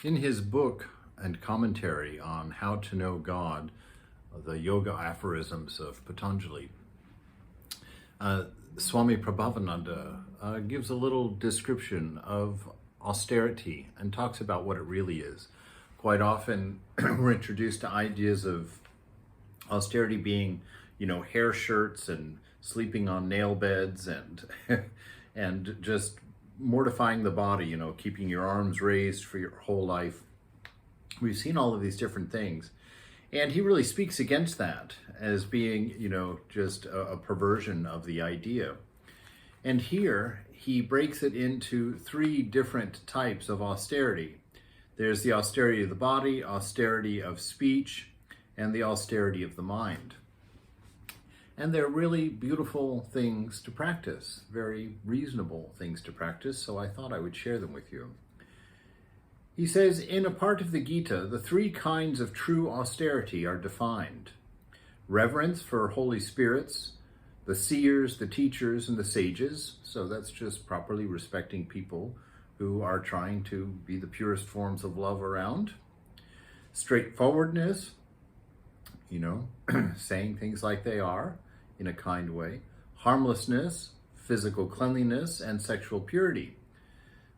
In his book and commentary on how to know God, the Yoga Aphorisms of Patanjali, Swami Prabhavananda gives a little description of austerity and talks about what it really is. Quite often we're introduced to ideas of austerity being, hair shirts and sleeping on nail beds and and just mortifying the body, keeping your arms raised for your whole life. We've seen all of these different things. And he really speaks against that as being, just a perversion of the idea. And here he breaks it into three different types of austerity. There's the austerity of the body, austerity of speech, and the austerity of the mind. And they're really beautiful things to practice, very reasonable things to practice, so I thought I would share them with you. He says, in a part of the Gita, the three kinds of true austerity are defined. Reverence for holy spirits, the seers, the teachers, and the sages. So that's just properly respecting people who are trying to be the purest forms of love around. Straightforwardness, saying things like they are in a kind way. Harmlessness, physical cleanliness, and sexual purity.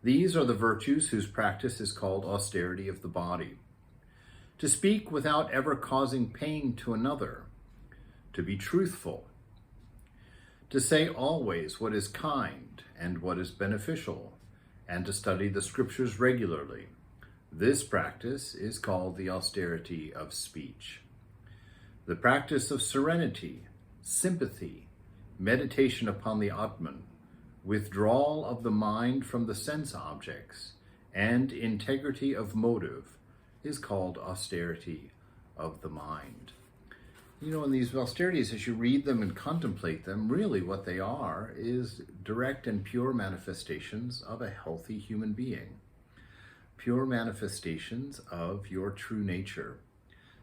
These are the virtues whose practice is called austerity of the body. To speak without ever causing pain to another. To be truthful. To say always what is kind and what is beneficial, and to study the scriptures regularly. This practice is called the austerity of speech. The practice of serenity, sympathy, meditation upon the Atman, withdrawal of the mind from the sense objects, and integrity of motive is called austerity of the mind. In these austerities, as you read them and contemplate them, really what they are is direct and pure manifestations of a healthy human being. Pure manifestations of your true nature.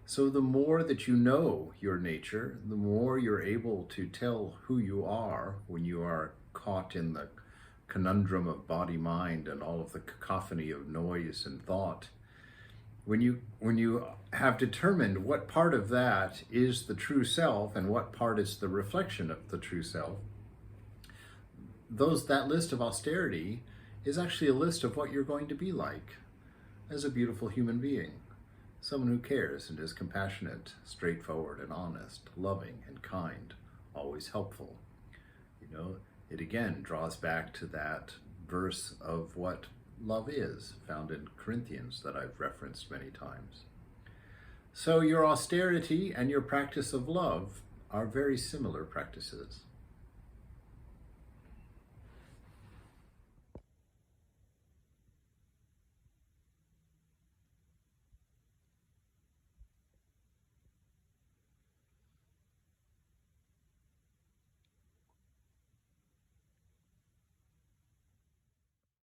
So the more that you know your nature, the more you're able to tell who you are when you are caught in the conundrum of body-mind and all of the cacophony of noise and thought. When you have determined what part of that is the true self and what part is the reflection of the true self, that list of austerity is actually a list of what you're going to be like as a beautiful human being. Someone who cares and is compassionate, straightforward and honest, loving and kind, always helpful. It again draws back to that verse of what love is, found in Corinthians that I've referenced many times. So your austerity and your practice of love are very similar practices.